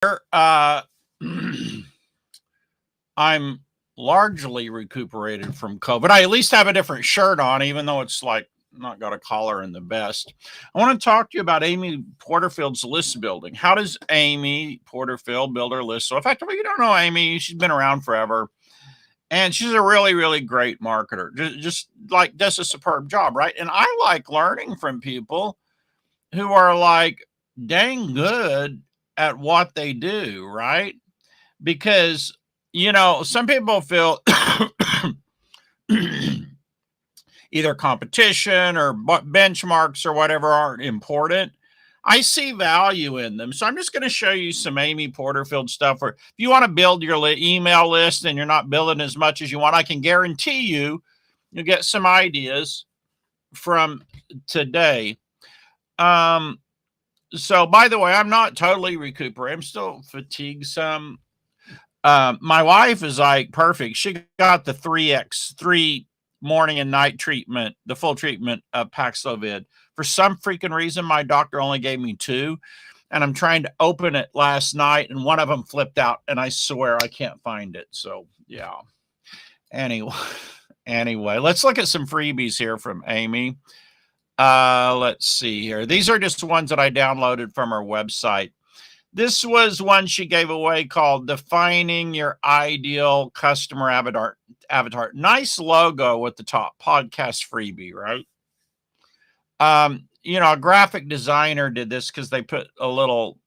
Uh, I'm largely recuperated from COVID. I at least have a different shirt on, even though it's like not got a collar and the vest. I want to talk to you about Amy Porterfield's list building. How does Amy Porterfield build her list? So effectively, you don't know Amy. She's been around forever. And she's a really, really great marketer. Just like does a superb job, right? And I like learning from people who are like dang good at what they do, right? Because some people feel either competition or benchmarks or whatever aren't important. I see value in them. So I'm just going to show you some Amy Porterfield stuff. Or if you want to build your email list and you're not building as much as you want, I can guarantee you'll get some ideas from today. So by the way, I'm not totally recuperated. I'm still fatigued some. My wife is like perfect. She got the 3 morning and night treatment, the full treatment of Paxlovid. For some freaking reason, my doctor only gave me 2, and I'm trying to open it last night, and one of them flipped out, and I swear I can't find it. So yeah. Anyway, let's look at some freebies here from Amy. Let's see here. These are just ones that I downloaded from her website. This was one she gave away called Defining Your Ideal Customer Avatar. Nice logo at the top, podcast freebie, right? A graphic designer did this because they put a little,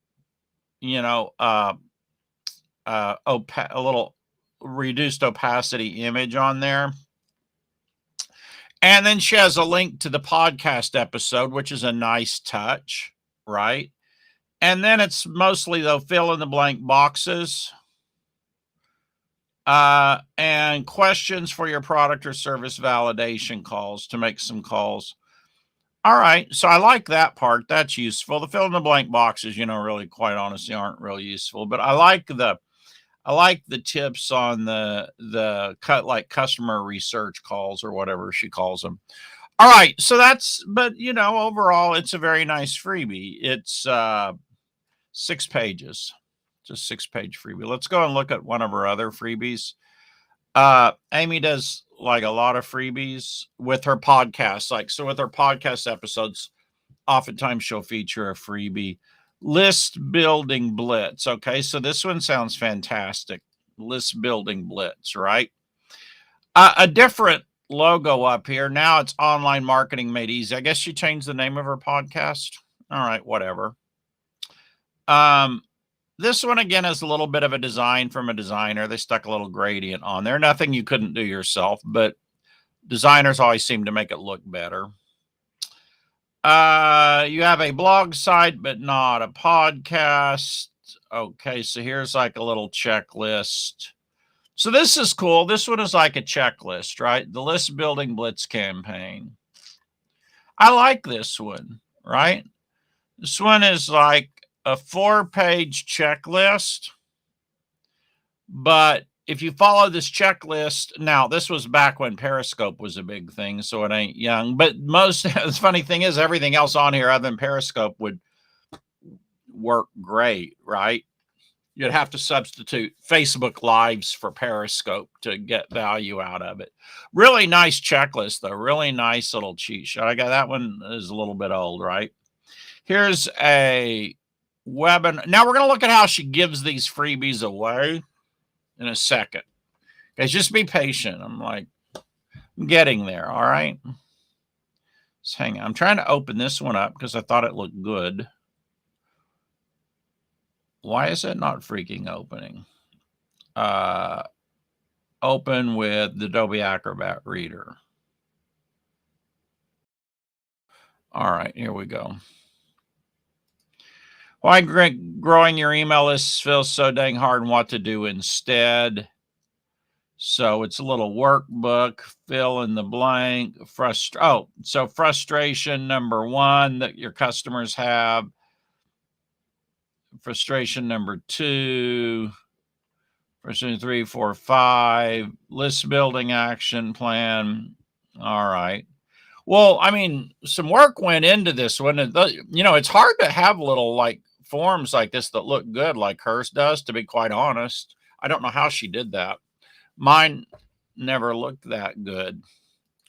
a little reduced opacity image on there. And then she has a link to the podcast episode, which is a nice touch, right? And then it's mostly, though, fill in the blank boxes and questions for your product or service validation calls to make some calls. All right. So I like that part. That's useful. The fill in the blank boxes, really, quite honestly, aren't really useful. But I like the tips on the customer research calls or whatever she calls them. All right. So but overall, it's a very nice freebie. It's 6 pages. It's a 6-page freebie. Let's go and look at one of her other freebies. Amy does like a lot of freebies with her podcast. So with her podcast episodes, oftentimes she'll feature a freebie. List building blitz. Okay, so this one sounds fantastic. List building blitz, right? A different logo up here. Now it's online marketing made easy. I guess she changed the name of her podcast. All right, whatever. This one again is a little bit of a design from a designer. They stuck a little gradient on there. Nothing you couldn't do yourself, but designers always seem to make it look better. You have a blog site, but not a podcast. Okay, so here's like a little checklist. So this is cool. This one is like a checklist, right? The list building blitz campaign. I like this one, right? This one is like a 4-page checklist. But if you follow this checklist, now this was back when Periscope was a big thing, so it ain't young. But the funny thing is, everything else on here other than Periscope would work great, right? You'd have to substitute Facebook Lives for Periscope to get value out of it. Really nice checklist, though. Really nice little cheat sheet. I got that one is a little bit old, right? Here's a webinar. Now we're going to look at how she gives these freebies away in a second. Guys, just be patient. I'm getting there, all right? Just hang on. I'm trying to open this one up because I thought it looked good. Why is it not freaking opening? Open with the Adobe Acrobat Reader. All right, here we go. Why growing your email list feels so dang hard and what to do instead. So it's a little workbook, fill in the blank. So frustration number 1 that your customers have. Frustration number 2. Frustration 3, 4, 5. List building action plan. All right. Well, I mean, some work went into this one. It's hard to have little forms like this that look good like hers does, to be quite honest. I don't know how she did that. Mine never looked that good.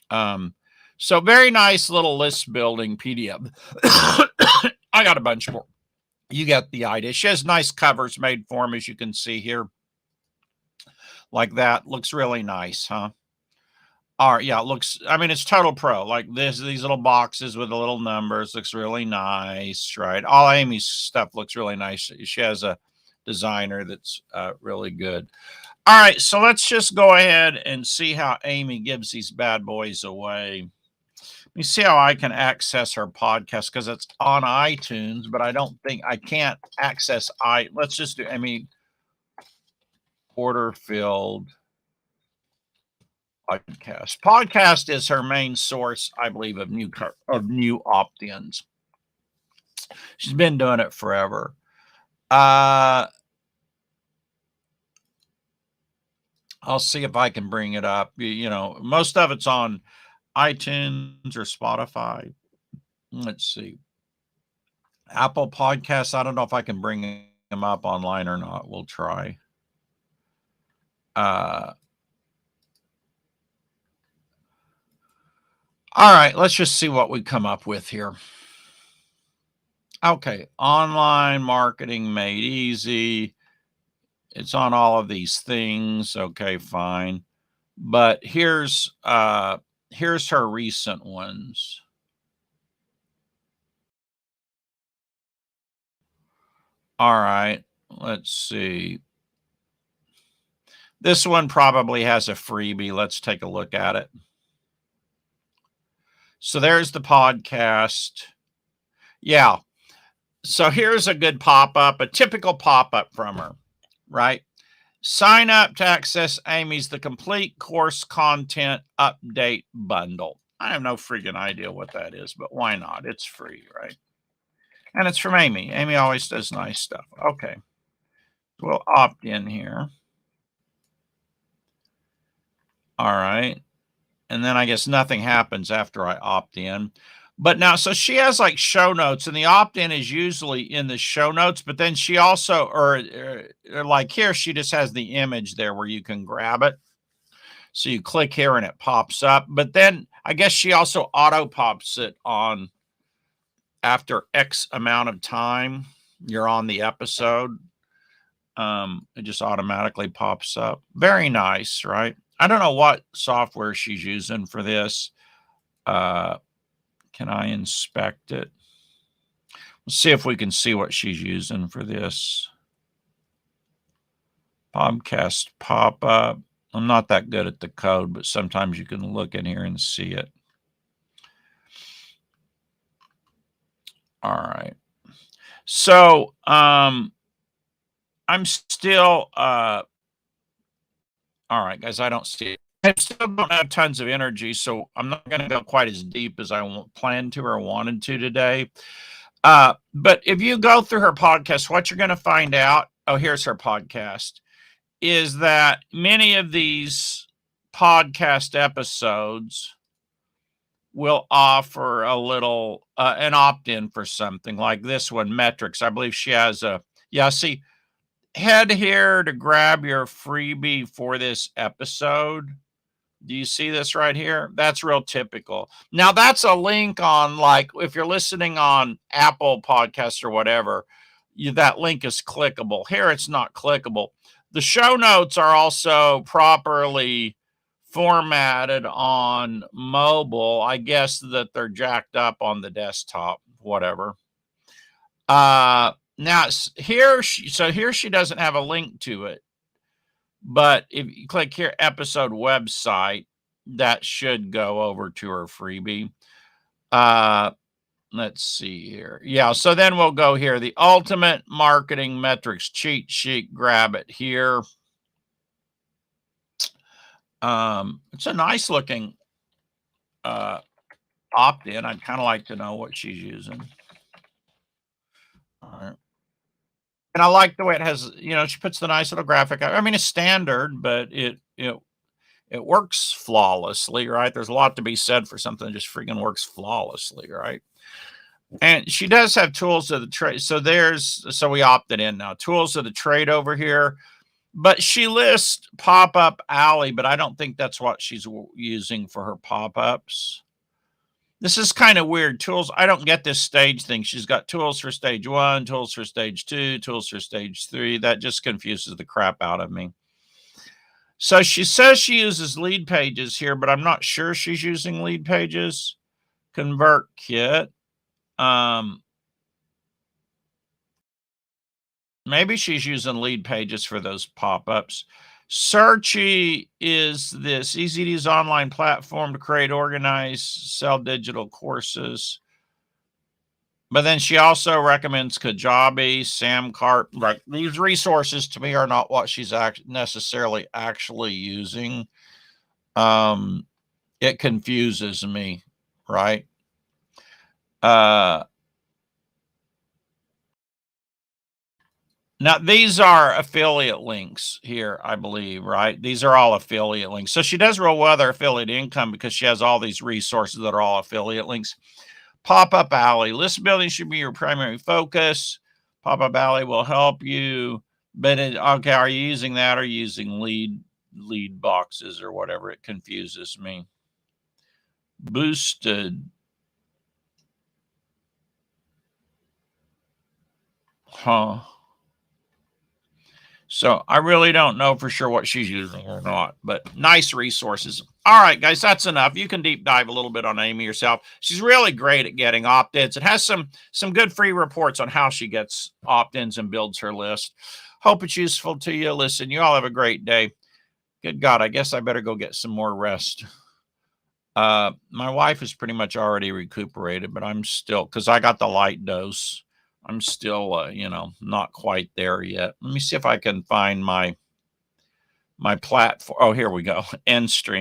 So very nice little list building PDF. I got a bunch more. You get the idea. She has nice covers made for them, as you can see here. Like that. Looks really nice, huh? All right, yeah, it looks, I mean, it's total pro. Like this, these little boxes with the little numbers looks really nice, right? All Amy's stuff looks really nice. She has a designer that's really good. All right, so let's just go ahead and see how Amy gives these bad boys away. Let me see how I can access her podcast, because it's on iTunes, but I don't think I can't access let's just do Amy Porterfield podcast. Podcast is her main source, I believe, of new opt-ins. She's been doing it forever. I'll see if I can bring it up. You know, most of it's on iTunes or Spotify. Let's see. Apple Podcasts. I don't know if I can bring them up online or not. We'll try. All right, let's just see what we come up with here. Okay, online marketing made easy. It's on all of these things. Okay, fine. But here's her recent ones. All right, let's see. This one probably has a freebie. Let's take a look at it. So there's the podcast. Yeah. So here's a good pop-up, a typical pop-up from her, right? Sign up to access Amy's The Complete Course Content Update Bundle. I have no freaking idea what that is, but why not? It's free, right? And it's from Amy. Amy always does nice stuff. Okay. We'll opt in here. All right. And then I guess nothing happens after I opt in. But now, so she has like show notes, and the opt-in is usually in the show notes, but then she also, or like here, she just has the image there where you can grab it. So you click here and it pops up. But then I guess she also auto pops it on after X amount of time you're on the episode. It just automatically pops up. Very nice, right? I don't know what software she's using for this. Can I inspect it? Let's see if we can see what she's using for this. Podcast pop-up. I'm not that good at the code, but sometimes you can look in here and see it. All right. So I'm still all right, guys, I don't see it. I still don't have tons of energy, so I'm not going to go quite as deep as I planned to or wanted to today. But if you go through her podcast, what you're going to find out, oh, here's her podcast, is that many of these podcast episodes will offer a little, an opt-in for something like this one, metrics. I believe she has see, head here to grab your freebie for this episode. Do you see this right here? That's real typical. Now that's a link on, like, if you're listening on Apple Podcasts or whatever, that link is clickable. Here it's not clickable. The show notes are also properly formatted on mobile. I guess that they're jacked up on the desktop, whatever. Now here she doesn't have a link to it. But if you click here, episode website, that should go over to her freebie. Let's see here. Yeah, so then we'll go here. The Ultimate Marketing Metrics Cheat Sheet. Grab it here. It's a nice looking opt-in. I'd kind of like to know what she's using. All right. And I like the way it has, she puts the nice little graphic. I mean, it's standard, but it works flawlessly, right? There's a lot to be said for something that just freaking works flawlessly, right? And she does have tools of the trade. So we opted in now. Tools of the trade over here. But she lists pop-up alley, but I don't think that's what she's using for her pop-ups. This is kind of weird. Tools, I don't get this stage thing. She's got tools for stage 1, tools for stage 2, tools for stage 3. That just confuses the crap out of me. So she says she uses lead pages here, but I'm not sure she's using lead pages. Convert kit. Maybe she's using lead pages for those pop-ups. Searchy is this easy to use online platform to create, organize, sell digital courses. But then she also recommends Kajabi, Samcart. Right. These resources to me are not what she's necessarily actually using. It confuses me, right? Now, these are affiliate links here, I believe, right? These are all affiliate links. So she does real well with her affiliate income because she has all these resources that are all affiliate links. Pop-up alley. List building should be your primary focus. Pop-up alley will help you. But okay, are you using that or using lead boxes or whatever? It confuses me. Boosted. Huh. So I really don't know for sure what she's using or not, but nice resources. All right, guys, that's enough. You can deep dive a little bit on Amy yourself. She's really great at getting opt-ins. It has some good free reports on how she gets opt-ins and builds her list. Hope it's useful to you. Listen, you all have a great day. Good God, I guess I better go get some more rest. My wife is pretty much already recuperated, but I'm still, because I got the light dose. I'm still, not quite there yet. Let me see if I can find my platform. Oh, here we go. End stream.